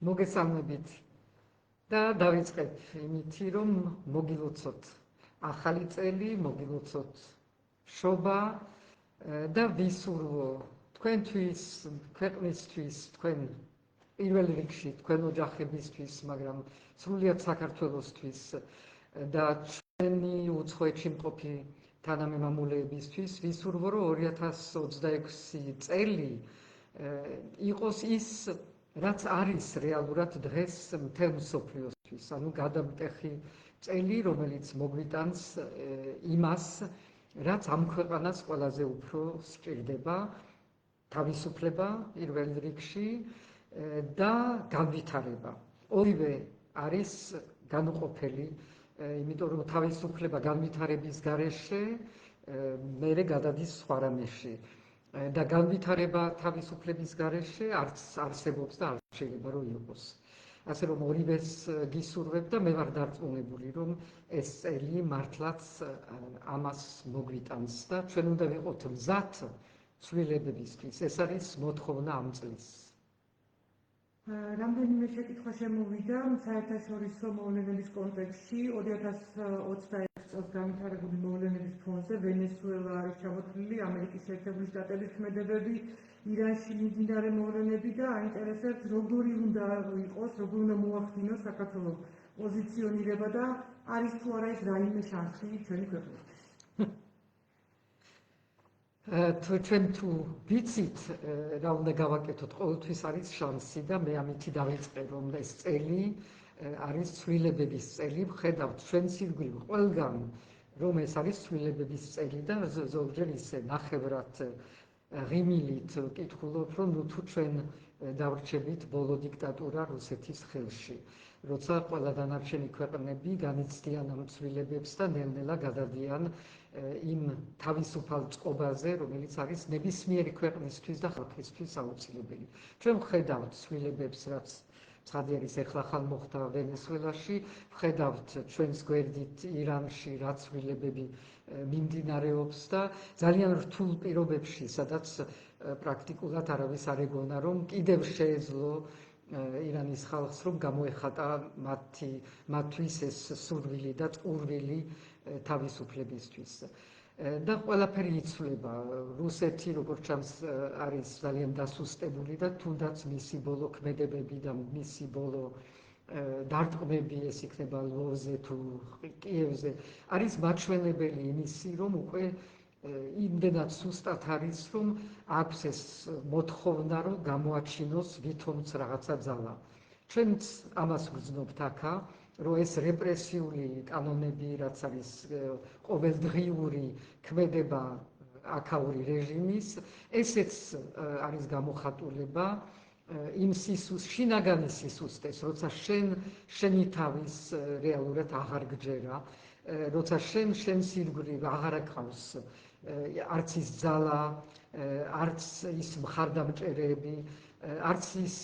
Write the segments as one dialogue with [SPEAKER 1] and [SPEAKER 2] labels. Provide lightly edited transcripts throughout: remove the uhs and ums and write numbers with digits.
[SPEAKER 1] მოგესალმებით და დავიწყებ იმითი, რომ მოგილოცოთ ახალი წელი, მოგილოცოთ შობა და ვისურვო თქვენთვის, ქვეყნისთვის, თქვენ პირველ რიგში, თქვენ ოჯახებისთვის, მაგრამ სრულიად საქართველოსთვის და ჩვენი უცხოეთში მყოფი თანამემამულეებისთვის ვისურვო, რომ 2026 წელი იყოს ის, რაც არის რეალურად დღეს მთელ მსოფლიოსთვის, ანუ გადამტეხი წელი, რომელიც მოგვიტანს იმას, რაც ამ ქვეყანას ყველაზე უფრო სჭირდება, თავისუფლება პირველ რიგში და განვითარება. ორივე არის განუყოფელი, იმიტომ რომ თავისუფლება განვითარების გარეშე მერე გადადის სხვა რამეში. და განვითარება თავისუფლების გარეშე არც არსებობს და არ შეიძლება რომ იყოს. ასე რომ ორივეს გისურვებ და მე ვარ დარწმუნებული, რომ ეს წელი მართლაც ამას მოგვიტანს და ჩვენ უნდა ვიყოთ მზად ცვლილებებისთვის. ეს არის მოთხოვნა ამ წლის.
[SPEAKER 2] რამდენიმე შეკითხვა შემოვიდა საერთაშორისო მოვლენების კონტექსტში 2026 წელს განვითარებული მოვლენების ფონზე ვენესუელა არის ჩამოთვლილი, ამერიკის შეერთებული შტატების ქმედებები, ირანში მიმდინარე მოვლენები და აინტერესებს როგორი უნდა იყოს, როგორ უნდა მოახდინოს საქართველოს პოზიციონირება და არის თუ არა ის რაიმე შანსი ჩვენი ქვეყნისთვის.
[SPEAKER 1] ჩვენ თუ ვიცით რა უნდა გავაკეთოთ, ყოველთვის არის შანსი და მე ამითი დავიწყე, რომ ეს წელი არის ცვლილებების წელი, ვხედავთ ჩვენს ირგვლივ ყველგან, რომ ეს არის ცვლილებების წელი და ზოგჯერ ისე ნახევრად ღიმილით ვკითხულობ, რომ ნუ თუ ჩვენ დავრჩებით ბოლო დიქტატურა რუსეთის ხელში, როცა ყველა დანარჩენი ქვეყნები განიცდიან ამ ცვლილებებს და ნელ-ნელა გადადიან იმ თავისუფალ წყობაზე, რომელიც არის ნებისმიერი ქვეყნისთვის და ხალხისთვის აუცილებელი. ჩვენ ვხედავთ ცვლილებებს, რაც ცხადი არის ეხლა ხან მოხდა ვენესუელაში, ვხედავთ ჩვენს გვერდით ირანში რა ცვლილებები მიმდინარეობს და ძალიან რთულ პირობებში, სადაც პრაქტიკულად არავის არ ეგონა, რომ კიდევ შეეძლო ირანის ხალხს, რომ გამოეხატა მათთვის ეს სურვილი და წყურვილი თავისუფლებისთვის. და ყველაფერი იცვლება. რუსეთი, როგორც ჩანს, არის ძალიან დასუსტებული და თუნდაც მისი ბოლო ქმედებები და მისი ბოლო დარტყმები, ეს იქნება ლვოვზე თუ კიევზე, არის მაჩვენებელი იმისი, რომ უკვე იმდენად სუსტად არის, რომ აქვს ეს მოთხოვნა, რომ გამოაჩინოს ვითომც რაღაცა ძალა. ჩვენც ამას ვგრძნობთ აქა, რომ ეს რეპრესიული კანონები, რაც არის ყოველდღიური ქმედება აქაური რეჟიმის, ესეც არის გამოხატულება იმ შინაგანი სისუსტეს, როცა შენი თავის რეალურად აღარ გჯერა, როცა შენს ირგვლივ აღარ აკავს არც ის ძალა, არც ის მხარდამჭერები, არც ის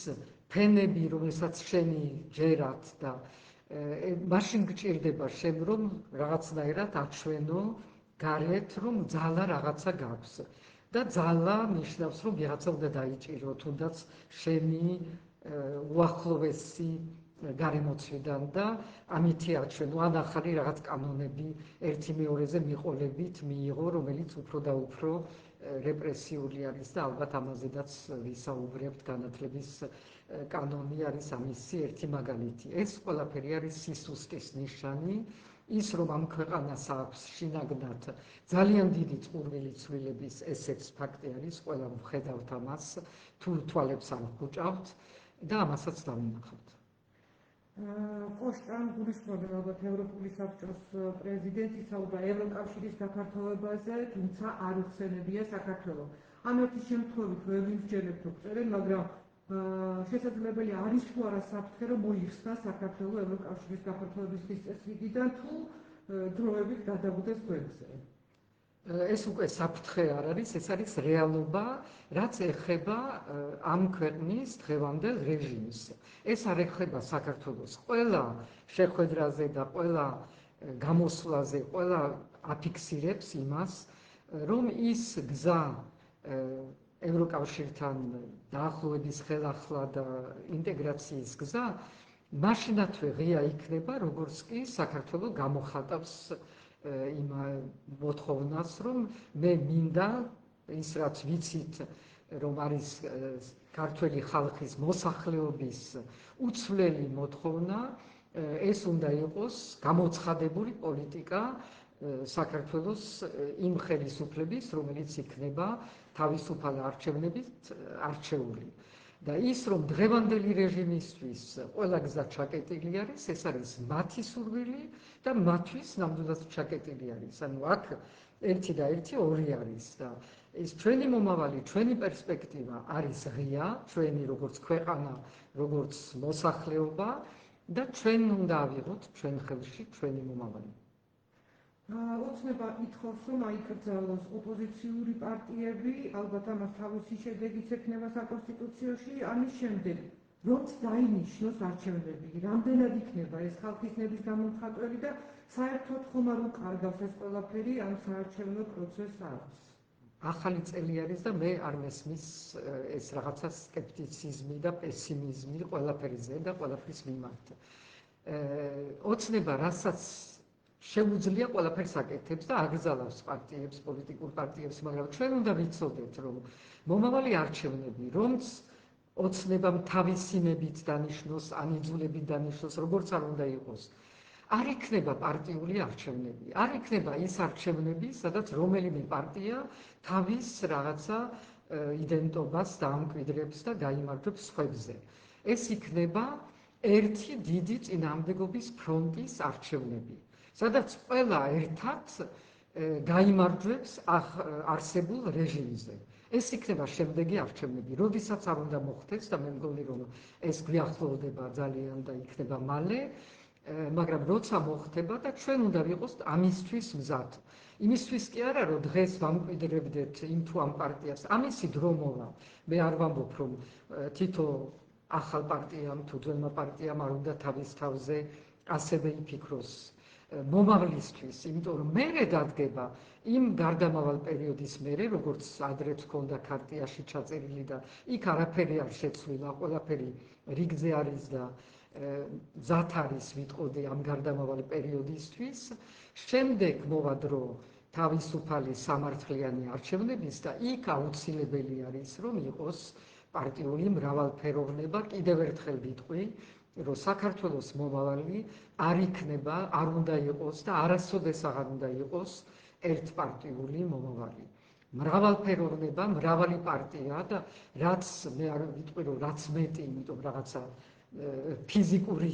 [SPEAKER 1] ფენები, რომელსაც შენი ჯერათ და მაშინ გჭირდება შენ, რომ რაღაცნაირად აჩვენო გარეთ, რომ ძალა რაღაცა გაქვს. და ძალა ნიშნავს, რომ ვიღაცა უნდა დაიჭირო, თუნდაც შენი უახლოვესი გარემოცვიდან და ამითი აჩვენო, ან ახალი რაღაც კანონები ერთი მეორეზე მიყოლებით მიიღო, რომელიც უფრო და უფრო რეპრესიული არის და ალბათ ამაზედაც ვისაუბრებთ, განათლების კანონი არის ამისი ერთი მაგალითი. ეს ყველაფერი არის სისუსტის ნიშანი, ის რომ ამ ქვეყანას აქვს შინაგნად ძალიან დიდი წყურვილი ცვლილების, ესეც ფაქტი არის, ყველა ვხედავთ ამას, თუ თვალებს არ ვუჭავთ და ამასაც დავინახავთ.
[SPEAKER 2] კოშტან გულისხმობენ ალბათ ევროპული საბჭოს პრეზიდენტი საუბრა ევროკავშირის გაქართოვებაზე, თუმცა არ უხსენებია საქართველოს. ამ ერთი შემთხვევით ვერ ვიმსჯერებთ რომ წერენ, მაგრამ შესაძლებელი არის თუ არა საფრთხე, რომ მოიხსნა საქართველოს ევროკავშირის გაქართოვების წესრიგიდან თუ დროებით გადავიდეს გვერდზე.
[SPEAKER 1] ეს უკვე საფრთხე არ არის, ეს არის რეალობა, რაც ეხება ამ ქვეყნის დღევანდელ რეჟიმს. ეს არ ეხება საქართველოს ყველა შეხვედრაზე და ყველა გამოსვლაზე, ყველა აფიქსირებს იმას, რომ ის გზა ევროკავშირთან დაახლოების ხელახლა და ინტეგრაციის გზა მაშინათვე ღია იქნება, როგორც კი საქართველო გამოხატავს იმ მოთხოვნას, რომ მე მინდა ის რაც ვიცით, რომ არის ქართველი ხალხის მოსახლეობის უცვლელი მოთხოვნა, ეს უნდა იყოს გამოცხადებული პოლიტიკა საქართველოს იმ ხელისუფლების, რომელიც იქნება თავისუფალ არჩევნებით არჩეული. და ის, რომ დღევანდელი რეჟიმისთვის ყველა გზა ჩაკეტილი არის, ეს არის მათი სურვილი და მათთვის ნამდვილად ჩაკეტილი არის. ანუ აქ ერთი და ერთი ორი არის და ეს ჩვენი მომავალი, ჩვენი პერსპექტივა არის ღია, ჩვენი როგორც ქვეყანა, როგორც მოსახლეობა და ჩვენ უნდა ავიღოთ ჩვენ ხელში ჩვენი მომავალი.
[SPEAKER 2] ოცნება ითხოვს, რომ აიკრძალოს ოპოზიციური პარტიები, ალბათ ამას თავისი შედეგიც ექნება საკონსტიტუციაში, ამის შემდეგ, რომც დაინიშნოს არჩევნები, რამდენად იქნება ეს ხალხის ნების გამომხატველი და საერთოდ ხომ არ უკარგავს ეს ყველაფერი ამ საარჩევნო პროცესს არც.
[SPEAKER 1] ახალი წელი არის და მე არ მესმის ეს რაღაცა სკეპტიციზმი და პესიმიზმი ყველაფერიზე და ყველაფრის მიმართ. ოცნება, რასაც შეუძლია ყველაფერს აკეთებს და აგრძალავს პარტიებს, პოლიტიკურ პარტიებს, მაგრამ ჩვენ უნდა ვიცოდეთ, რომ მომავალი არჩევნები, რომც ოცნებამ თავისი ნებით დანიშნოს, ან იძულებით დანიშნოს, როგორც არ უნდა იყოს, არ იქნება პარტიული არჩევნები, არ იქნება ის არჩევნები, სადაც რომელიმე პარტია თავის რაღაცა იდენტობას დაამკვიდრებს და გაიმარჯვებს სხვებზე. ეს იქნება ერთი დიდი წინააღმდეგობის ფრონტის არჩევნები, სადაც ყველა ერთად გაიმარჯვებს არსებულ რეჟიმზე. ეს იქნება შემდეგი არჩევნები, როდესაც არ უნდა მოხდეს და მე მგონი, რომ ეს გვიახლოვდება ძალიან და იქნება მალე, მაგრამ როცა მოხდება და ჩვენ უნდა ვიყოს ამისთვის მზად. იმისთვის კი არა, რომ დღეს ვამკვიდრებდეთ იმ თუ ამ პარტიას, ამისი დრო მოვა. მე არ ვამბობ, რომ თითო ახალ პარტიამ თუ ძველმა პარტიამ არ უნდა თავის თავზე ასევე იფიქროს მომავლისთვის, იმიტომ რომ მერე დადგება იმ გარდამავალ პერიოდის მერე, როგორც ადრეც ჰქონდა ქარტიაში ჩაწერილი და იქ არაფერი არ შეცვლილა, ყველაფერი რიგზე არის და მზად არის ვიტყოდი ამ გარდამავალ პერიოდისთვის. შემდეგ მოვა დრო თავისუფალი სამართლიანი არჩევნების და იქ აუცილებელი არის, რომ იყოს პარტიული მრავალფეროვნება. კიდევ ერთხელ ვიტყვი, რომ საქართველოს მომავალი არ იქნება, არ უნდა იყოს და არასოდეს აღარ უნდა იყოს ერთპარტიული მომავალი. მრავალფეროვნება, მრავალი პარტია და რაც მე არ ვიტყვი, რომ რაც მეტი, იმიტომ რაღაცა ფიზიკური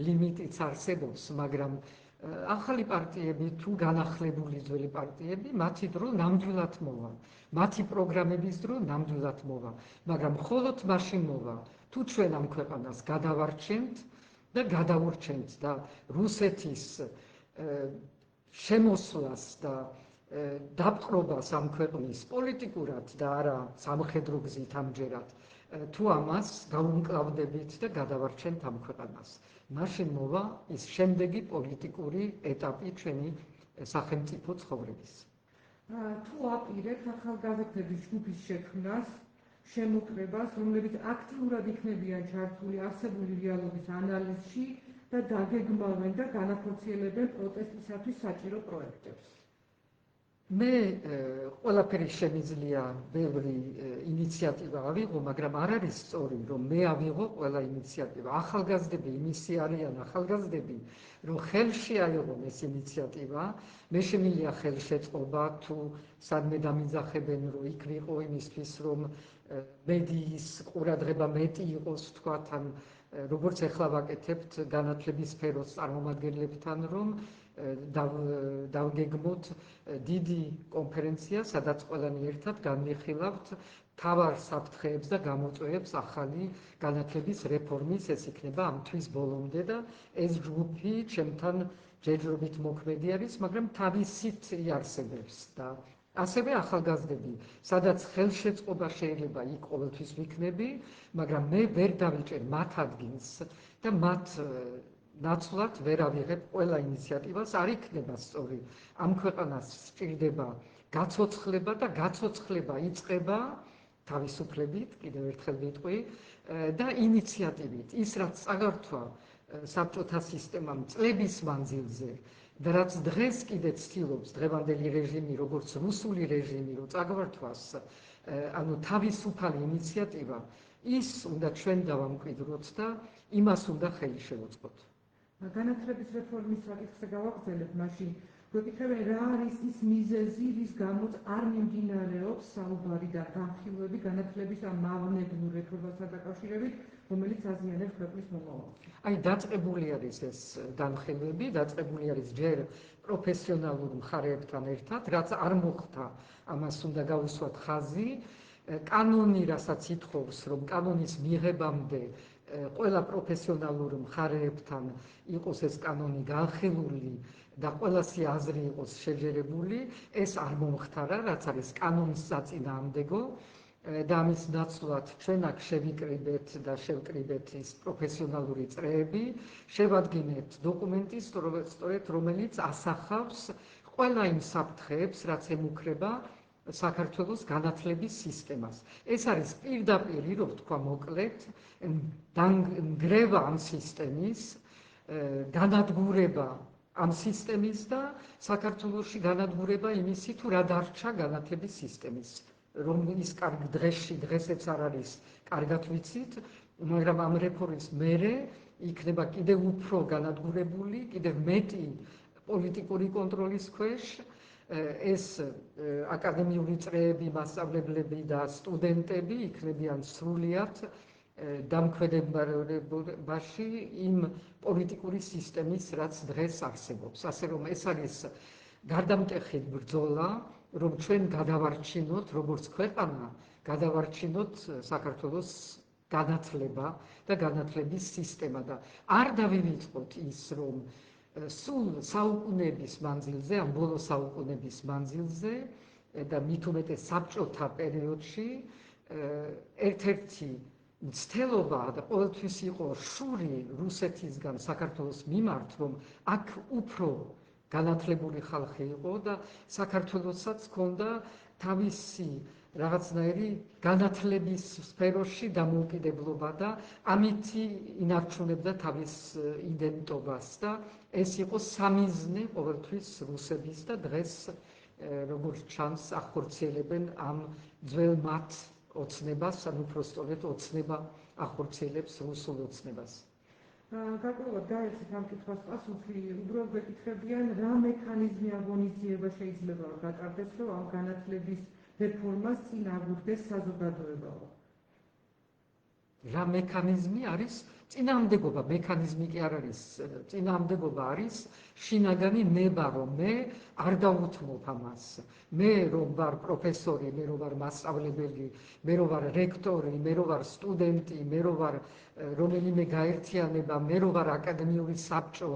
[SPEAKER 1] ლიმიტიც არსებობს, მაგრამ ახალი პარტიები თუ განახლებული ძველი პარტიები, მათი დრო ნამდვილად მოვა, მათი პროგრამების დრო ნამდვილად მოვა, მაგრამ მხოლოდ მაშინ მოვა, თუ ჩვენ ამ ქვეყანას გადავარჩენთ და გადავურჩენთ და რუსეთის შემოსვლას და დაპყრობას ამ ქვეყნის პოლიტიკურად და არა სამხედრო გზით ამჯერად, თუ ამას გავუმკლავდებით და გადავარჩენთ ამ ქვეყანას. მაშინ მოვა ის შემდეგი პოლიტიკური ეტაპი ჩვენი სახელმწიფო ცხოვრების.
[SPEAKER 2] თუ აპირებთ ახალგაზრდების ჯგუფის შექმნას, შემოკრებას, რომლებიც აქტიურად იქნებიან ჩართული არსებული რეალობის ანალიზში და დაგეგმავენ და განახორციელებენ პროტესტისათვის საჭირო პროექტებს.
[SPEAKER 1] მე ყველაფერი შემიძლია ბევრი ინიციატივა ავიღო, მაგრამ არ არის სწორი, რომ მე ავიღო ყველა ინიციატივა. ახალგაზრდები იმისი არიან ახალგაზრდები, რომ ხელში აიღონ ეს ინიციატივა, მე შემიძლია ხელშეწყობა, თუ სადმე დამიძახებენ, რომ იქ ვიყო იმისთვის, რომ მედიის ყურადღება მეტი იყოს, თქვათ, ან როგორც ახლა ვაკეთებთ განათლების სფეროს წარმომადგენლებთან, რომ დავგეგმოთ დიდი კონფერენცია, სადაც ყველანი ერთად განვიხილავთ მთავარ საფრთხეებს და გამოწვევებს ახალი განათლების რეფორმის, ეს იქნება ამ თვის ბოლომდე და ეს ჯგუფი ჩემთან ჯერჯერობით მოქმედი არის, მაგრამ თავისით იარსებებს და ასევე ახალგაზრდები, სადაც ხელშეწყობა შეიძლება იქ ყოველთვის ვიქნები, მაგრამ მე ვერ დავიჭერ მათ ადგილს და მათ ნაცვლად ვერ ავიღებ ყველა ინიციატივას, არ იქნება სწორი. ამ ქვეყანას სჭირდება გაცოცხლება და გაცოცხლება იწყება თავისუფლებით, კიდევ ერთხელ ვიტყვი, და ინიციატივით. ის რაც წაგართვა საბჭოთა სისტემამ წლების მანძილზე და რაც დღეს კიდე ცდილობს დღევანდელი რეჟიმი, როგორც რუსული რეჟიმი, რომ წაგვართვას, ანუ თავისუფალი ინიციატივა, ის უნდა ჩვენ დავამკვიდროთ და იმას უნდა ხელი შევუწყოთ.
[SPEAKER 2] განათლების რეფორმის საკითხზე გავაგრძელებ, მაშინ გვეკითხებიან, რა არის ის მიზეზი, რის გამოც არ მიმდინარეობს საუბარი და განხილვები განათლების ამ მავნებლურ რეფორმასთან დაკავშირებით, რომელიც აზიანებს ქვეყნის მომავალს.
[SPEAKER 1] აი, დაწყებული არის ეს განხილვები, დაწყებული არის ჯერ პროფესიონალურ მხარეებთან ერთად, რაც არ მოხდა, ამას უნდა გავუსვათ ხაზი. კანონი, რასაც ითხოვს, რომ კანონის მიღებამდე ყველა პროფესიონალურ მხარეებთან იყოს ეს კანონი განხილული და ყველასი აზრი იყოს შეჯერებული, ეს არ მომხდარა, რაც არის კანონის საწინააღმდეგო და ამის ნაცვლად ჩვენ აქ შევიკრიბეთ და შევკრიბეთ ის პროფესიონალური წრეები, შევადგინეთ დოკუმენტი, სწორედ რომელიც ასახავს ყველა იმ საფრთხეებს, რაც ემუქრება საქართველოს განათლების სისტემას. ეს არის პირდაპირ, რომ ვთქვა მოკლედ, დანგრევა ამ სისტემის, განადგურება ამ სისტემის და საქართველოში განადგურება იმისი, თუ რა დარჩა განათლების სისტემის, რომ ის კარგ დღესაც არ არის კარგად ვიცით, მაგრამ ამ რეფორმის მერე იქნება კიდევ უფრო განადგურებული, კიდევ მეტი პოლიტიკური კონტროლის ქვეშ. ეს აკადემიური წრეები, მასწავლებლები და სტუდენტები იქნებიან სრულიად დამქვედებაში იმ პოლიტიკური სისტემის, რაც დღეს არსებობს. ასე რომ ეს არის გარდამტეხი ბრძოლა, რომ ჩვენ გადავარჩინოთ, როგორც ქვეყანა, გადავარჩინოთ საქართველოს განათლება და განათლების სისტემა და არ დავივიწყოთ ის, რომ სულ საუკუნეების მანძილზე, ამ ბოლო საუკუნეების მანძილზე და მით უმეტეს საბჭოთა პერიოდში ერთ-ერთი მცდელობა და ყოველთვის იყო შური რუსეთისგან საქართველოს მიმართ, რომ აქ უფრო განათლებული ხალხი იყო და საქართველოსაც ჰქონდა თავისი რაღაცნაირი განათლების სფეროში დამოუკიდებლობა და ამით ინარჩუნებდა თავის იდენტობას და ეს იყო სამიზნე ყოველთვის რუსების და დღეს როგორც ჩანს ახორციელებენ ამ ძველ მათ ოცნებას, ან უფრო სწორედ ოცნება ახორციელებს რუსულ ოცნებას.
[SPEAKER 2] გარკვეულად დაეცით ამ კითხვას პასუხი, უბრალოდ გვეკითხებიან, რა მექანიზმი აღონიზიება შეიძლება რომ გატარდეს, რომ ამ განათლების რეფორმას წინ აღუდგეს საზოგადოებაო.
[SPEAKER 1] რა მექანიზმი არის? წინააღმდეგობა მექანიზმი კი არ არის, წინააღმდეგობა არის შინაგანი ნება, რომ მე არ დავუთმობ ამას. მე რომ ვარ პროფესორი, მე რომ ვარ მასწავლებელი, მე რომ ვარ რექტორი, მე რომ ვარ სტუდენტი, მე რომ ვარ რომელიმე გაერთიანება, მე რომ ვარ აკადემიური საბჭო,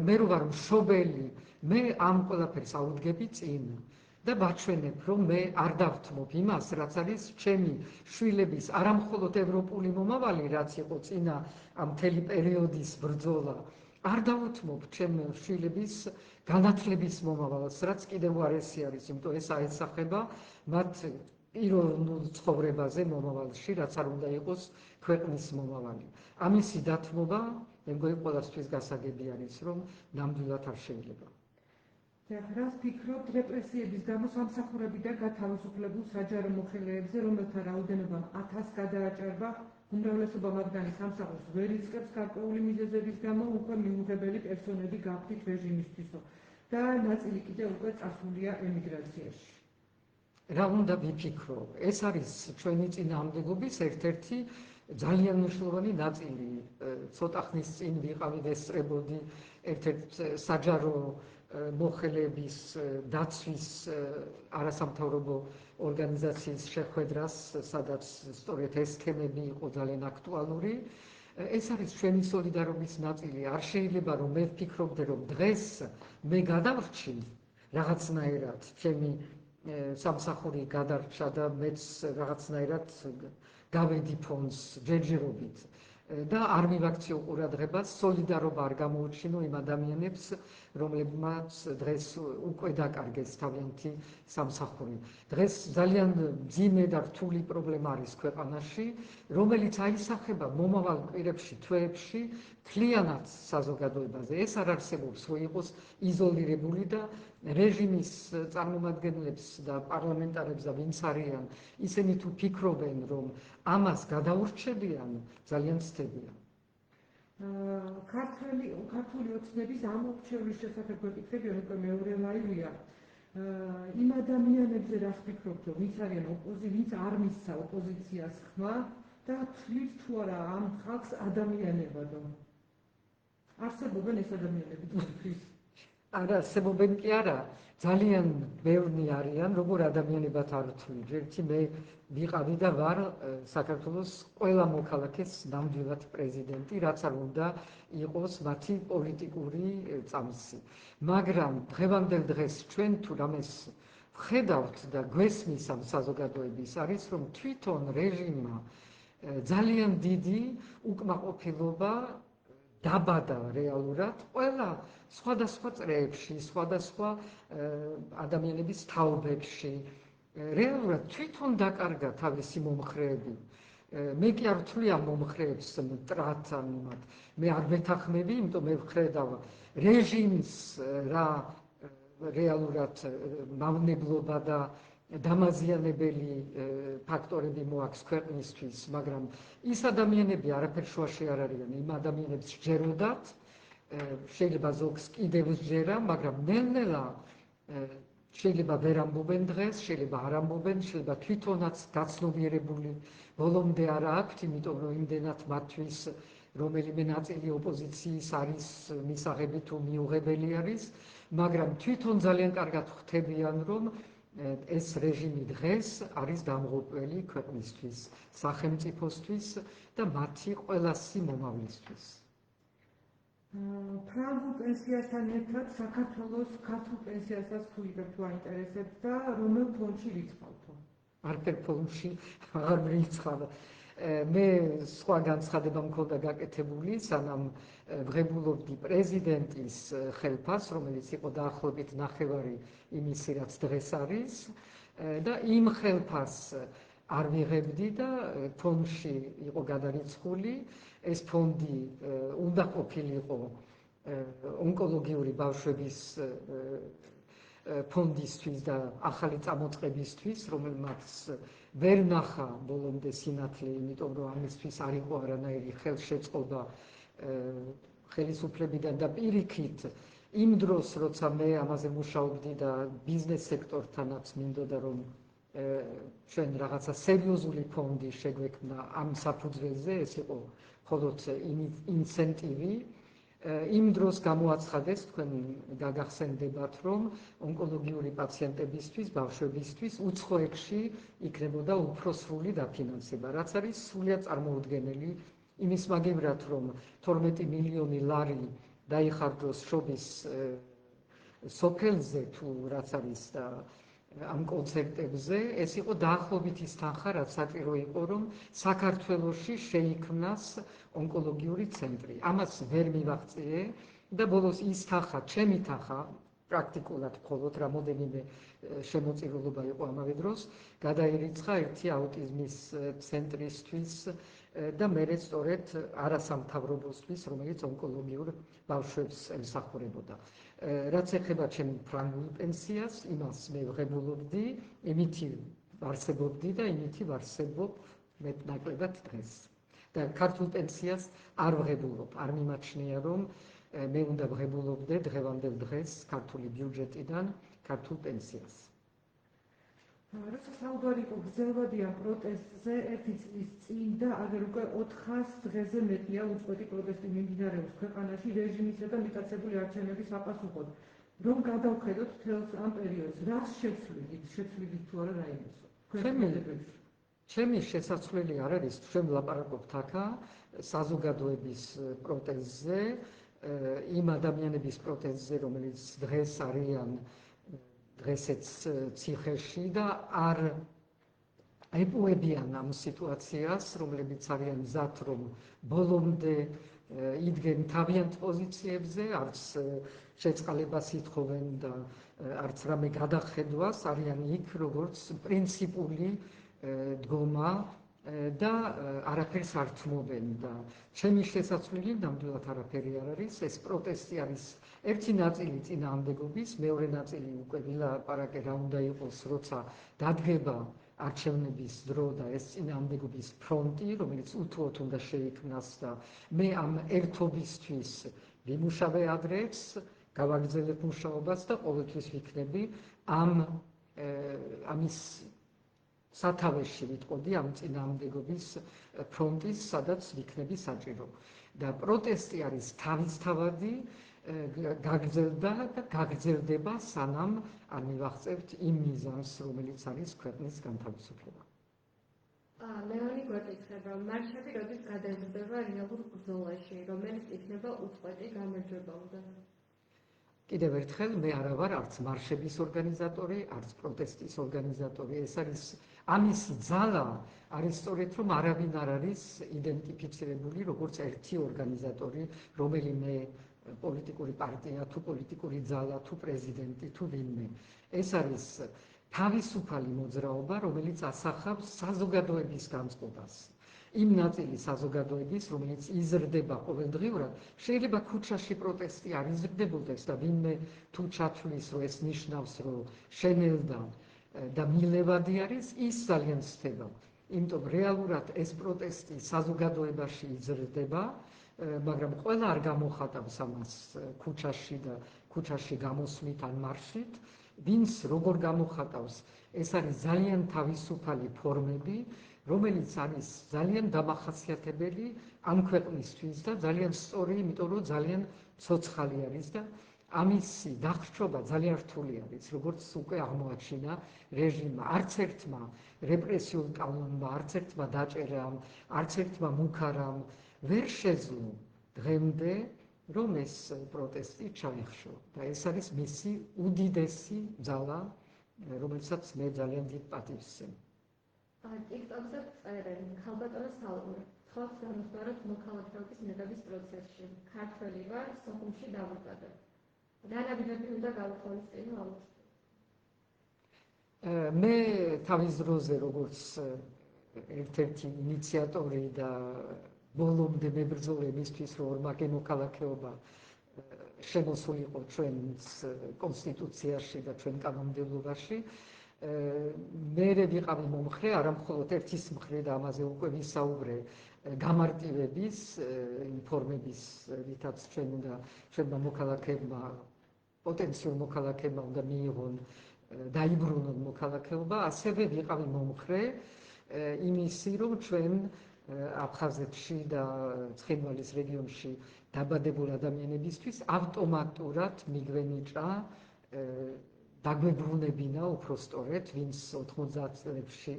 [SPEAKER 1] მე რომ ვარ მშობელი, მე ამ ყველაფერს ავუდგები წინ. და ვაჩვენებ, რომ მე არ დავთმობ იმას, რაც არის ჩემი შვილების არამხოლოდ ევროპული მომავალი, რაც იყო წინა ამ მთელი პერიოდის ბრძოლა, არ დავუთმობ ჩემი შვილების განათლების მომავალს, რაც კიდევ უარესი არის, იმიტომ ეს აესახება მათ პიროვნულ ცხოვრებაზე მომავალში, რაც არ უნდა იყოს ქვეყნის მომავალი. ამისი დათმობა, მე მგონი ყველასთვის გასაგები არის, რომ ნამდვილად არ შეიძლება.
[SPEAKER 2] რას ფიქრობთ რეპრესიების გამო სამსახურები და გათავისუფლებულ საჯარო მოხელეებზე, რომელთა რაოდენობამ 1000 გადააჭარბა, უმრავლესობა მათგანი სამსახურს ვერ იწყებს გარკვეული მიზეზების გამო, უკვე მიუღებელი პერსონები გაქვთ რეჟიმისთვისო და ნაწილი კიდევ უკვე წასულია ემიგრაციაში.
[SPEAKER 1] რა უნდა ვიფიქრო? ეს არის ჩვენი წინააღმდეგობის ერთ-ერთი ძალიან მნიშვნელოვანი ნაწილი. ცოტა ხნის წინ ვიყავი ვესწრებოდი ერთ-ერთ საჯარო მოხელეების დაცვის არასამთავრობო ორგანიზაციის შეხვედრას, სადაც სწორედ ეს თემები იყო ძალიან აქტუალური. ეს არის ჩვენი სოლიდარობის ნაწილი. არ შეიძლება რომ მე ვფიქრობდე, რომ დღეს მე გადავრჩი რაღაცნაირად, ჩემი სამსახური გადარჩა და მეც რაღაცნაირად გავედი ფონს ჯერჯერობით. და არ მივაქციო ყურადღებას, სოლიდარობა არ გამოუჩინო იმ ადამიანებს, რომლებმაც დღეს უკვე დაკარგეს თავიანთი სამსახური. დღეს ძალიან მძიმე და რთული პრობლემა არის ქვეყანაში, რომელიც აისახება მომავალ კვირებში, თვეებში მთლიანად საზოგადოებაზე. ეს არ არსებობს, რომ იყოს იზოლირებული და რეჟიმის წარმომადგენლებს და პარლამენტარებს და ვინც არიან, ისინი თუ ფიქრობენ, რომ ამას გადაურჩებიან, ძალიან ცდებიან.
[SPEAKER 2] ქართული ოცნების ამორჩევლის შესახებ გვეკითხებიან, უკვე მეორე ლაივია. იმ ადამიანებზე რას ფიქრობთ, რომ ვინც არიან ვინც არ მისცა ოპოზიციას ხმა და თვლით თუ არა ამ ხალხს ადამიანებად? არსებობენ ეს ადამიანები თქვენთვის?
[SPEAKER 1] არ არსებობენ კი არა, ძალიან ბევრი არიან, როგორ ადამიანებად არ ვთვლი. ერთი მე ვიყავი და ვარ საქართველოს ყველა მოქალაქეს ნამდვილად პრეზიდენტი, რაც არ უნდა იყოს მათი პოლიტიკური წამსი. მაგრამ დღევანდელ დღეს ჩვენ თუ რამეს ვხედავთ და გვესმის ამ საზოგადოების, არის რომ თვითონ რეჟიმმა ძალიან დიდი უკმაყოფილება დაბადა რეალურად ყველა სხვადასხვა წრეებში, სხვადასხვა ადამიანების თაობებში. რეალურად თვითონ დაკარგა თავისი მომხრეები. მე კი არ ვთვლი ამ მომხრეებს მტრად ან იმათ. მე არ მეთანხმები, იმიტომ მე ვხედავ რეჟიმის რა რეალურად მავნებლობა და დამაზიანებელი ფაქტორები მოაქვს ქვეყნისთვის, მაგრამ ის ადამიანები არაფერ შუაში არ არიან. იმ ადამიანებს სჯეროდათ, შეიძლება ზოგს კიდევ სჯერა, მაგრამ ნელ-ნელა შეიძლება ვერ ამბობენ დღეს, შეიძლება არ ამბობენ, შეიძლება თვითონაც გაცნობიერებული ბოლომდე არ აქვთ, იმიტომ რომ იმდენად მათთვის რომელიმე ნაწილი ოპოზიციის არის მისაღები თუ მიუღებელი არის, მაგრამ თვითონ ძალიან კარგად ხვდებიან, რომ ეს რეჟიმი დღეს არის დამღუპველი ქვეყნისთვის, სახელმწიფოსთვის და მათი ყველასი მომავლისთვის.
[SPEAKER 2] ფრანგულ პენსიასთან ერთად საქართველოს ქართულ პენსიასაც თუ იგებთ აინტერესებთ და რომელ ფონდში რიცხავთო?
[SPEAKER 1] არაფერ ფონდში აღარ მრიცხავ. მე სხვა განცხადება მქონდა გაკეთებული, სანამ ვღებულობდი პრეზიდენტის ხელფას, რომელიც იყო დაახლოებით ნახევარი იმისი, რაც დღეს არის, და იმ ხელფას არ ვიღებდი და ფონდში იყო გადარიცხული. ეს ფონდი უნდა ყოფილიყო ონკოლოგიური ბავშვების ფონდისთვის და ახალი წამოწყებისთვის, რომელმაც ვერ ნახა ბოლომდე სინათლე, იმიტომ რომ ამისთვის არ იყო არანაირი ხელშეწყობა ხელისუფლებიდან და პირიქით იმ დროს, როცა მე ამაზე მუშაობდი და ბიზნეს სექტორთანაც მინდოდა რომ ჩვენ რაღაცა სერიოზული ფონდი შეგვექმნა ამ საფუძველზე, ეს იყო მხოლოდ ინცენტივი. იმ დროს გამოაცხადეს, თქვენ გაგახსენდებათ, რომ ონკოლოგიური პაციენტებისთვის, ბავშვებისთვის უცხოეთში იქნებოდა უფრო სრული დაფინანსება, რაც არის სრულიად წარმოუდგენელი იმის მაგივრად, რომ 12 მილიონი ლარი დაიხარჯოს შობის სოფელზე თუ რაც არის და ამ კონცერტებზე, ეს იყო დაახლოებით ის თანხა, რაც საჭირო იყო, რომ საქართველოში შეიქმნას ონკოლოგიური ცენტრი. ამას ვერ მივაღწიე და ბოლოს ის თანხა, ჩემი თანხა, პრაქტიკულად მხოლოდ რამოდენიმე შემოწირულობა იყო ამავე დროს, გადაირიცხა ერთი აუტიზმის ცენტრისთვის და მერე სწორედ არასამთავრობოსთვის, რომელიც ონკოლოგიურ ბავშვებს ემსახურებოდა. რაც ეხება ჩემ ფრანგულ პენსიას, იმას მე ვღებულობდი, იმითი ვარსებობდი და იმითი ვარსებობ მეტნაკლებად დღეს. და ქართულ პენსიას არ ვღებულობ, არ მიმაჩნია, რომ მე უნდა ვღებულობდე დღევანდელ დღეს ქართული ბიუჯეტიდან ქართულ პენსიას.
[SPEAKER 2] როცა საუბარი იყო გრძელვადი ამ პროტესტზე, ერთი წლის წინ და აგერ უკვე 400 დღეზე მეტია უწყვეტი პროტესტი მიმდინარეობს ქვეყანაში რეჟიმისა და მიტაცებული არჩევნების საპასუხოდ. რომ გადავხედოთ მთელს ამ პერიოდს, რას შეცვლით თუ არა რაიმეს?
[SPEAKER 1] ჩემი შესაძლებელი არ არის, ჩვენ ვლაპარაკობთ აქა საზოგადოების პროტესტზე, იმ ადამიანების პროტესტზე, რომელიც დღეს არიან დღესეც ციხეში და არ ეპუებიან ამ სიტუაციას, რომლებიც არიან მზად, რომ ბოლომდე იდგენ თავიანთ პოზიციებზე, არც შეწყალებას ითხოვენ და არც რამე გადახედვას, არიან იქ როგორც პრინციპული დგომა და არაფერს არ თმობენ და ჩემი შესაძლებელი ნამდვილად არაფერი არ არის, ეს პროტესტი არის ერთი ნაწილი წინააღმდეგობის, მეორე ნაწილი უკვე ვილაპარაკე რა უნდა იყოს, როცა დადგება არჩევნების დრო და ეს წინააღმდეგობის ფრონტი, რომელიც უთუოდ უნდა შეიქმნას და მე ამ ერთობისთვის ვიმუშავე ადრეც, გავაგრძელებ მუშაობას და ყოველთვის ვიქნები ამის სათავეში ვიტყოდი ამ წინააღმდეგობის ფრონტის, სადაც ვიქნები საჭირო. და პროტესტი არის თავისთავადი, გაგრძელდა და გაგრძელდება, სანამ არ მივაღწევთ იმ მიზანს, რომელიც არის ქვეყნის განთავისუფლება.
[SPEAKER 3] ლეონი გვეკითხება, მარშები როდის გადაიზრდება რეალურ ბრძოლაში, რომელიც იქნება უწყვეტი გამარჯვებამდე?
[SPEAKER 1] კიდევ ერთხელ, მე არა ვარ არც მარშების ორგანიზატორი, არც პროტესტის ორგანიზატორი. ეს არის ამისი ძალა არის სწორედ, რომ არავინ არ არის იდენტიფიცირებული როგორც ერთი ორგანიზატორი, რომელიმე პოლიტიკური პარტია, თუ პოლიტიკური ძალა, თუ პრეზიდენტი, თუ ვინმე. ეს არის თავისუფალი მოძრაობა, რომელიც ასახავს საზოგადოების განწყობას. იმ ნაწილი საზოგადოების, რომელიც იზრდება ყოველდღიურად, შეიძლება ქუჩაში პროტესტი არ იზრდებოდეს და ვინმე თუ ჩათვლის, რომ ეს ნიშნავს, რომ შენელდა და მილევადი არის, ის ძალიან სთება. იმიტომ რეალურად ეს პროტესტი საზოგადოებაში იზრდება, მაგრამ ყველა არ გამოხატავს ამას ქუჩაში და ქუჩაში გამოსვლით ან მარშით. ვინც როგორ გამოხატავს, ეს არის ძალიან თავისუფალი ფორმები, რომელიც არის ძალიან დამახასიათებელი ამ ქვეყნისთვის და ძალიან სწორი, იმიტომ რომ ძალიან ცოცხალი არის და ამისი დახრჩობა ძალიან რთული არის, როგორც უკვე აღმოაჩინა რეჟიმმა. არც ერთმა რეპრესიულ კანონმა, არც ერთმა დაჭერამ, არც ერთმა მუქარამ ვერ შეძლო დღემდე, რომ ეს პროტესტი ჩაეხშო. და ეს არის მისი უდიდესი ძალა, რომელსაც მე ძალიან დიდ პატივს ვცემ.
[SPEAKER 3] TikTok-ზე წერენ, ქალბატონო საუბრობ, ხალხს განუხმაროთ მოქალაქეობის მიღების პროცესში. ქართველი ვარ, სოხუმში დავიბადე. რა ნაბიჯები უნდა გავუთვალისწინო აუგუსტში?
[SPEAKER 1] მე თავის დროზე, როგორც ერთ-ერთი ინიციატორი და ბოლომდე მებრძოლე მისთვის, რომ ორმაგი მოქალაქეობა შემოსულიყო ჩვენს კონსტიტუციაში და ჩვენ კანონმდებლობაში, მე ვიყავი მომხრე, არა მხოლოდ ერთის მხრივ და ამაზე უკვე ვისაუბრე, გამარტივების ინფორმების, რითაც ჩვენმა მოქალაქეებმა, პოტენციურ მოქალაქეებმა უნდა მიიღონ, დაიბრუნონ მოქალაქეობა, ასევე ვიყავი მომხრე იმისი, რომ ჩვენ აფხაზეთში და ცხინვალის რეგიონში დაბადებულ ადამიანებისთვის ავტომატურად მიგვენიჭა დაგვებრუნებინა უფრო სწორედ, ვინც 90-წლებში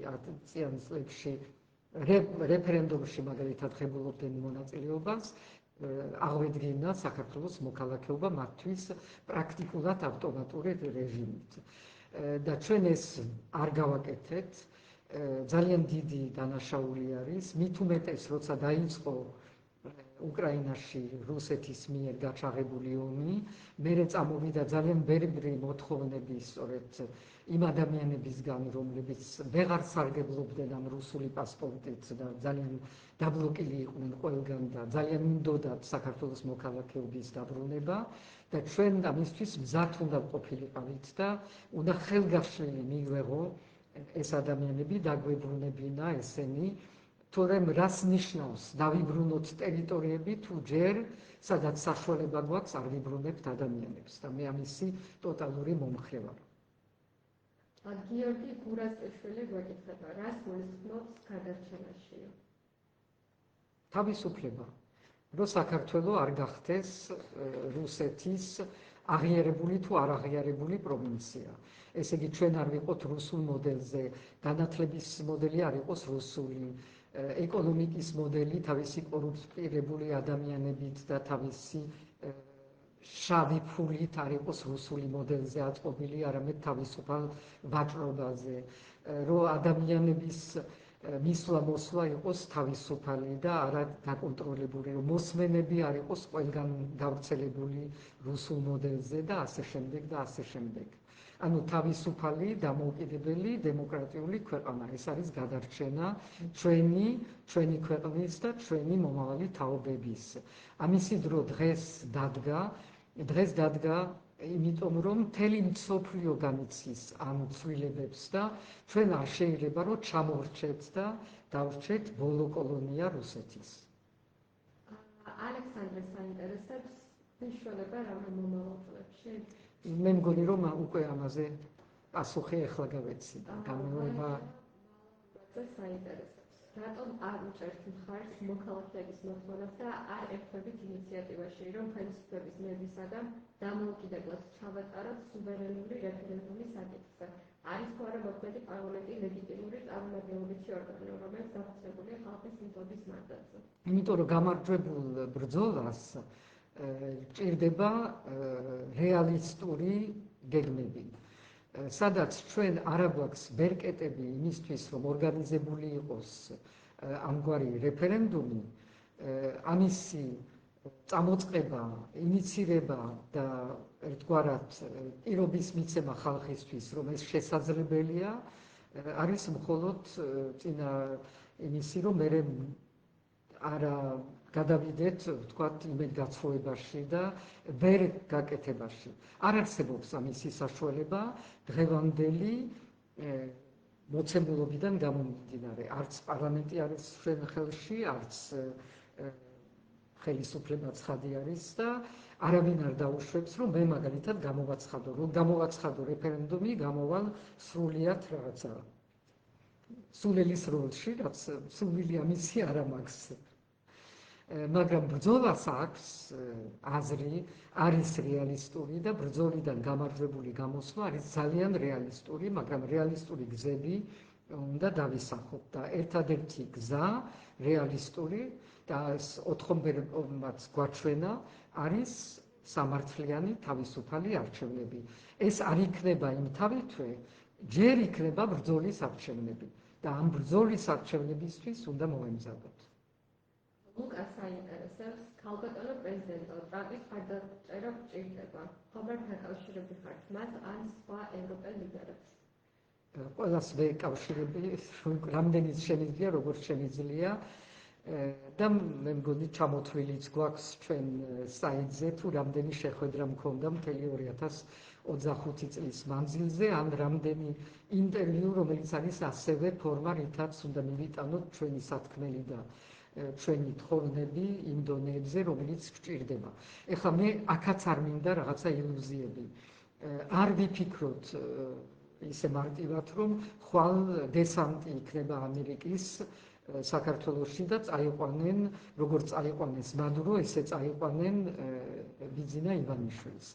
[SPEAKER 1] რეფერენდუმში მაგალითად ღებულობდნენ მონაწილეობას, აღვედგინა საქართველოს მოქალაქეობა მათთვის პრაქტიკულად ავტომატური რეჟიმით. და ჩვენ ეს არ გავაკეთეთ, ძალიან დიდი დანაშაული არის, მით უმეტეს, როცა დაიწყო უკრაინაში რუსეთის მიერ გაჩაღებული ომი, მერე წამოვიდა ძალიან ბევრი მოთხოვნები სწორედ იმ ადამიანებისგან, რომლებიც ვეღარ სარგებლობდნენ ამ რუსული პასპორტით და ძალიან დაბლოკილი იყვნენ ყველგან და ძალიან უნდოდათ საქართველოს მოქალაქეობის დაბრუნება და ჩვენ ამისთვის მზად უნდა ყოფილიყავით და უნდა ხელგაშლილი მიგვეღო ეს ადამიანები დაგვებრუნებინა ესენი, თორემ რას ნიშნავს დავიბრუნოთ ტერიტორიები, თუ ჯერ სადაც საშუალება გვაქვს არ ვიბრუნებთ ადამიანებს და მე ამისი ტოტალური მომხრე ვარ.
[SPEAKER 3] გიორგი გურასტიშვილი გვეკითხება, რას გულისხმობს გადარჩენაში?
[SPEAKER 1] თავისუფლება, რომ საქართველო არ გახდეს რუსეთის აღიარებული თუ არ აღიარებული პროვინცია. ესე იგი, ჩვენ არ ვიყოთ რუსულ მოდელზე, განათლების მოდელი არ იყოს რუსული, ეკონომიკის მოდელი თავისი კორუმპირებული ადამიანებით და თავისი შავი ფულით არ იყოს რუსული მოდელზე აწყობილი, არამედ თავისუფალ ვაჭრობაზე, რომ ადამიანების მისვლა-მოსვლა იყოს თავისუფალი და არა დაკონტროლებული, რომ მოსმენები არ იყოს ყველგან გავრცელებული რუსულ მოდელზე და ასე შემდეგ და ასე შემდეგ. ანუ თავისუფალი, დამოუკიდებელი, დემოკრატიული ქვეყანა. ეს არის გადარჩენა ჩვენი ქვეყნის და ჩვენი მომავალი თაობების. ამისი დრო დღეს დადგა, იმიტომ რომ მთელი მსოფლიო განიცდის ამ ცვლილებებს და ჩვენ არ შეიძლება რომ ჩამოვრჩეთ და დავრჩეთ ბოლო კოლონია რუსეთის.
[SPEAKER 3] ალექსანდრეს საინტერესებს მნიშვნელობა რა მომავალ წლებში?
[SPEAKER 1] მე მგონი რომ უკვე ამაზე პასუხი ახლა გავეცი და გამეორება
[SPEAKER 3] საინტერესებს. რატომ არ უჭერთ მხარს მოქალაქეების მოთხოვნას და არ ერთვებით ინიციატივაში, რომ ხელისუფლების მერვისაგან დამოუკიდებლად ჩავატაროთ სუვერენული რეფერენდუმი საკითხზე? არის თუ არა მოქმედი პარლამენტი ლეგიტიმური წარმომადგენლობითი ორგანო, რომელიც დაფუძნებულია ხალხის მიტოვის მანდატზე?
[SPEAKER 1] იმიტომ რომ გამარჯვებულ ბრძოლას ჭირდება რეალისტური გეგმები. სადაც ჩვენ არ გვაქვს ბერკეტები იმისთვის, რომ ორგანიზებული იყოს ამგვარი რეფერენდუმი, ამისი წამოწყება, ინიცირება და ერთგვარად პირობის მიცემა ხალხისთვის, რომ ეს შესაძლებელია, არის მხოლოდ წინა იმისი, რომ მე არა გადავიდეთ, ვთქვათ, იმედგაცრუებაში და ვერ გაკეთებაში. არ არსებობს ამისი საშუალება დღევანდელი მოცემულობიდან გამომდინარე. არც პარლამენტი არის ჩვენ ხელში, არც ხელისუფლება ცხადი არის და არავინ არ დაუშვებს, რომ მე მაგალითად გამოვაცხადო. რომ გამოვაცხადო რეფერენდუმი, გამოვალ სრულიად რაღაცა სულელის როლში, რაც სული ამისი არ მაქვს. მაგრამ ბრძოლას აქვს აზრი, არის რეალისტური და ბრძოლიდან გამარჯვებული გამოსვლა არის ძალიან რეალისტური, მაგრამ რეალისტური გზები უნდა დავისახოთ და ერთადერთი გზა რეალისტური და ეს 4-მაც გვაჩვენა არის სამართლიანი თავისუფალი არჩევნები. ეს არ იქნება იმთავითვე, ჯერ იქნება ბრძოლის არჩევნები და ამ ბრძოლის არჩევნებისთვის უნდა მოემზადოთ.
[SPEAKER 3] ლუკას საინტერესებს ქალბატონო პრეზიდენტო ტრამპის მხარდაჭერა გჭირდება. ხომ არ დაკავშირებდი ხართ მას ან სხვა ევროპელ ლიდერებს?
[SPEAKER 1] ყველას ვეკავშირები, რამდენიც შემიძლია, როგორც შემიძლია და მე მგონი ჩამოთვლილიც გვაქვს ჩვენ საიტზე, თუ რამდენი შეხვედრა მქონდა მთელი 2025 წლის მანძილზე, ან რამდენი ინტერვიუ, რომელიც არის ასევე ფორმა, რითაც უნდა მივიტანოთ ჩვენი სათქმელი და ჩვენი თხოვნები იმ დონეებზე, რომელიც გვჭირდება. ეხლა მე აქაც არ მინდა რაღაცა ილუზიები. არ ვიფიქროთ ისე მარტივად, რომ ხვალ დესანტი იქნება ამერიკის საქართველოში და წაიყვანენ, როგორც წაიყვანეს მადურო, ესე წაიყვანენ ბიძინა ივანიშვილს.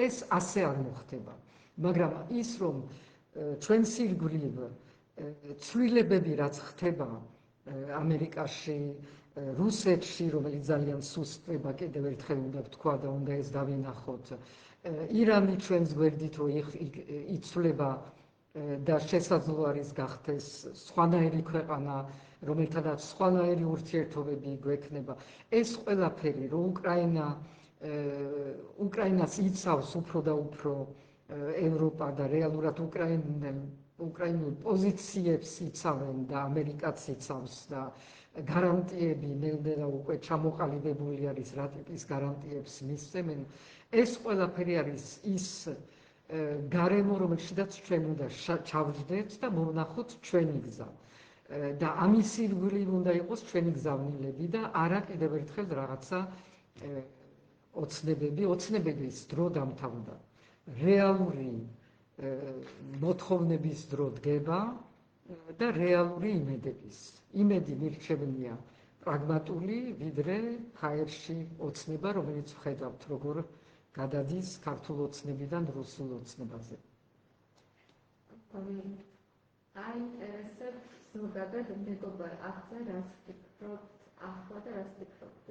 [SPEAKER 1] ეს ასე არ მოხდება. მაგრამ ის, რომ ჩვენს ირგვლივ ცვლილებები რაც ხდება ამერიკაში, რუსეთში, რომელიც ძალიან სუსტდება, კიდევ ერთხელ უნდა ვთქვა და უნდა ეს დავინახოთ. ირანი ჩვენს გვერდით რო იცვლება და შესაძლო არის გახდეს სხვანაირი ქვეყანა, რომელთანაც სხვანაირი ურთიერთობები გვექნება. ეს ყველაფერი, რომ უკრაინას იცავს უფრო და უფრო ევროპა და რეალურად უკრაინულ პოზიციებს იცავენ და ამერიკაც იცავს და გარანტიები ნელ-ნელა უკვე ჩამოყალიბებული არის, რა ტიპის გარანტიებს მისცემენ. ეს ყველაფერი არის ის გარემო, რომელშიც ჩვენ უნდა ჩავჯდეთ და მოვნახოთ ჩვენი გზა. და ამის ირგვლივ უნდა იყოს ჩვენი გზავნილები და არა კიდევ ერთხელ რაღაცა ოცნებების დრო დამთავრდა. რეალური მოთხოვნების დრო დგება და რეალური იმედების. იმედი მირჩევნია პრაგმატული, ვიდრე ჰაერში ოცნება, რომელიც ვხედავთ, როგორ გადადის ქართულ ოცნებიდან რუსულ ოცნებაზე.
[SPEAKER 3] აინტერესებს ზოგადად მეგობარ ახლად რას ფიქრობთ ახლა და რას ფიქრობთ?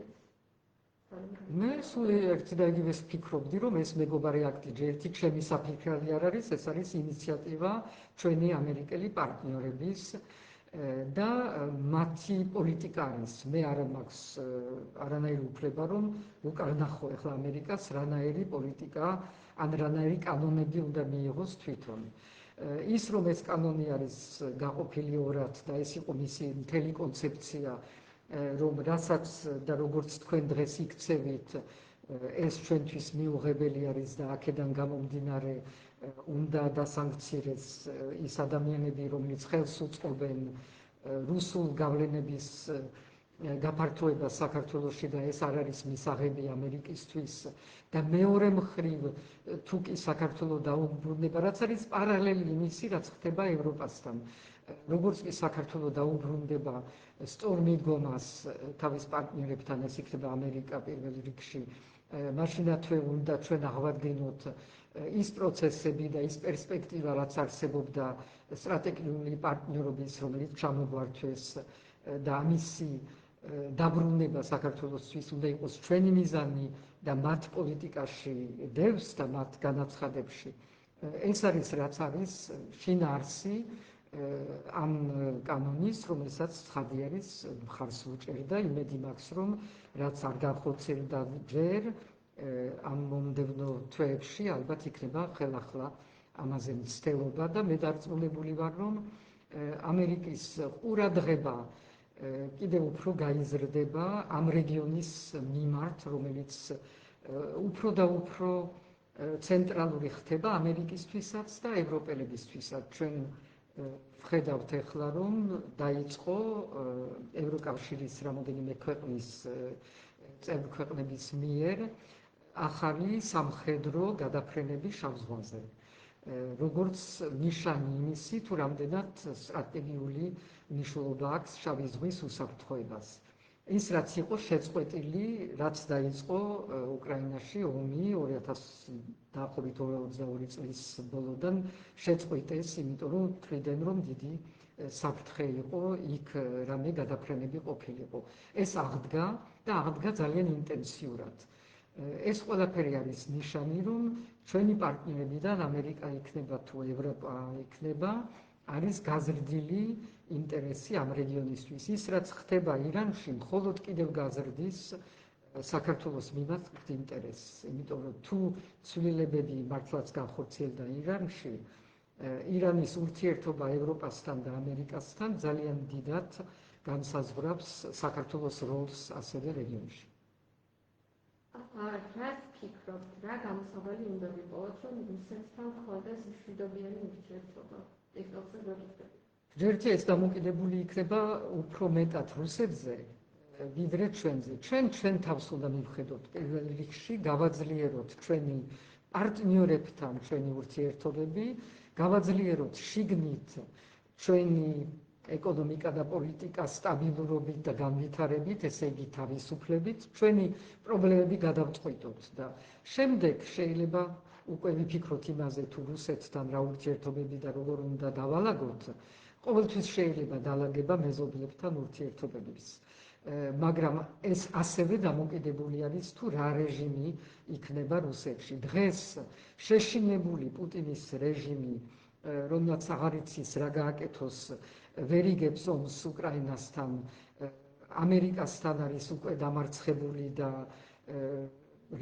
[SPEAKER 1] მე სულ ერთი და იგივეს ვფიქრობდი, რომ ეს მეგობარი აქტი ჯერ ერთი ჩემი საფიქრალი არ არის, ეს არის ინიციატივა ჩვენი ამერიკელი პარტნიორების და მათი პოლიტიკა არის. მე არ მაქვს არანაირი უფლება, რომ უკარნახო ახლა ამერიკას რანაირი პოლიტიკა ან რანაირი კანონები უნდა მიიღოს თვითონ. ის რომ ეს კანონი არის გაყოფილი ორად და ეს იყო მისი მთელი კონცეფცია, რომ რასაც და როგორც თქვენ დღეს იქცევით, ეს ჩვენთვის მიუღებელი არის და აქედან გამომდინარე უნდა დასანქცირდეს ის ადამიანები, რომლებიც ხელს უწყობენ რუსულ გავლენების გაფართოებას საქართველოში და ეს არ არის მისაღები ამერიკისთვის და მეორე მხრივ თუ კი საქართველო დაუბრუნდება, რაც არის პარალელი იმისი, რაც ხდება ევროპასთან. როგორც კი საქართველო დაუბრუნდება სწორ მიდგომას თავის პარტნიორებთან, ეს იქნება ამერიკა პირველ რიგში, მაშინათვე უნდა ჩვენ აღვადგინოთ ის პროცესები და ის პერსპექტივა, რაც არსებობდა სტრატეგიული პარტნიორობის, რომელიც ჩამოგვართვეს და ამისი დაბრუნება საქართველოსთვის უნდა იყოს ჩვენი მიზანი და მათ პოლიტიკაში დევს და მათ განაცხადებში. ეს არის რაც არის შინაარსი ამ კანონის, რომელსაც ცხადი არის მხარს უჭერდა, იმედი მაქვს, რომ რაც არ განხორციელდა ჯერ ამ მომდევნო თვეებში ალბათ იქნება ხელახლა ამაზე მცდელობა და მე დარწმუნებული ვარ, რომ ამერიკის ყურადღება კიდევ უფრო გაიზრდება ამ რეგიონის მიმართ, რომელიც უფრო და უფრო ცენტრალური ხდება ამერიკისთვისაც და ევროპელებისთვისაც. ჩვენ ვხედავთ ახლა, რომ დაიწყო ევროკავშირის რამოდენიმე ქვეყნის წევრ ქვეყნების მიერ ახალი სამხედრო გადაფრენები შავ ზღვაზე. როგორც ნიშანი იმისი, თუ რამდენად სტრატეგიული მნიშვნელობა აქვს შავი ზღვის უსაფრთხოებას. ის რაც იყო შეწყვეტილი, რაც დაიწყო უკრაინაში ომი 2022 წლის ბოლოდან შეწყვიტეს, იმიტომ რომ თვლიდნენ, რომ დიდი საფრთხე იყო იქ რამე გადაფრენები ყოფილიყო. ეს აღდგა და აღდგა ძალიან ინტენსიურად. ეს ყველაფერი არის ნიშანი, რომ ჩვენი პარტნიორებიდან ამერიკა იქნება თუ ევროპა იქნება, არის გაზრდილი ინტერესი ამ რეგიონისთვის. ის რაც ხდება ირანში, მხოლოდ კიდევ გაზრდის საქართველოს მიმართ ინტერესს. იმიტომ რომ თუ ცვლილებები მართლაც განხორციელდა ირანში, ირანის ურთიერთობა ევროპასთან და ამერიკასთან ძალიან დიდად განსაზღვრავს საქართველოს როლს ასევე რეგიონში.
[SPEAKER 3] რას ფიქრობთ, რა გამოსავალი უნდა ვიპოვოთ, რომ რუსეთთან გქონდეს მშვიდობიანი ურთიერთობა? ტიკტოკზე გვეკითხებით.
[SPEAKER 1] ჯერთი ეს დამოკიდებული იქნება უფრო მეტად რუსებზე, ვიდრე ჩვენზე. ჩვენ თავს უნდა მივხედოთ პირველ რიგში, გავაძლიეროთ ჩვენი პარტნიორებთან ჩვენი ურთიერთობები, გავაძლიეროთ შიგნით ჩვენი ეკონომიკა და პოლიტიკა სტაბილურობით და განვითარებით, ესე იგი თავისუფლებით, ჩვენი პრობლემები გადავწყვიტოთ და შემდეგ შეიძლება უკვე ვიფიქროთ იმაზე, თუ რუსეთთან რა ურთიერთობები და როგორ უნდა დავალაგოთ. ყოველთვის შეიძლება დალაგება მეზობლებთან ურთიერთობების. მაგრამ ეს ასევე დამოკიდებული არის, თუ რა რეჟიმი იქნება რუსეთში. დღეს შეშინებული პუტინის რეჟიმი, რომელსაც აღარ იცის რა გააკეთოს, ვერ იგებს ომს უკრაინასთან, ამერიკასთან არის უკვე დამარცხებული და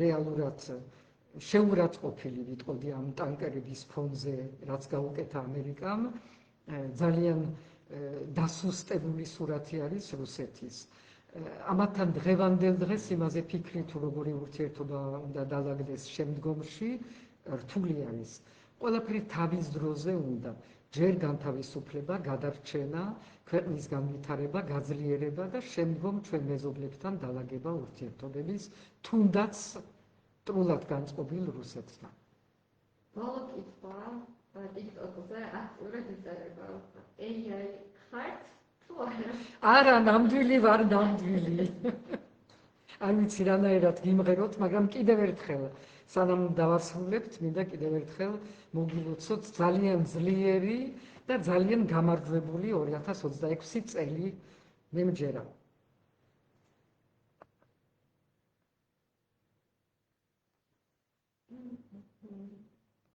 [SPEAKER 1] რეალურად შეურაცხყოფილი ვიტყოდი ამ ტანკერების ფონზე, რაც გაუკეთა ამერიკამ, ძალიან დასუსტებული სურათი არის რუსეთის. ამათთან დღევანდელ დღეს იმაზე ფიქრი, თუ როგორი ურთიერთობა უნდა დალაგდეს შემდგომში, რთული არის. ყველაფერი თავის დროზე უნდა. ჯერ განთავისუფლება, გადარჩენა, ქვეყნის განვითარება, გაძლიერება და შემდგომ ჩვენ მეზობლებთან დალაგება ურთიერთობების, თუნდაც ტრულად განწყობილ რუსეთთან.
[SPEAKER 3] ბოლო კითხვა TikTok-ზე აქტიურად იწერება. AI ხართ თუ არა?
[SPEAKER 1] არა, ნამდვილი ვარ, ნამდვილი. არ ვიცი რანაირად გიმღეროთ, მაგრამ კიდევ ერთხელ, სანამ დავასრულებთ, მინდა კიდევ ერთხელ მოგილოცოთ ძალიან ძლიერი და ძალიან გამარჯვებული 2026 წელი მე მჯერა.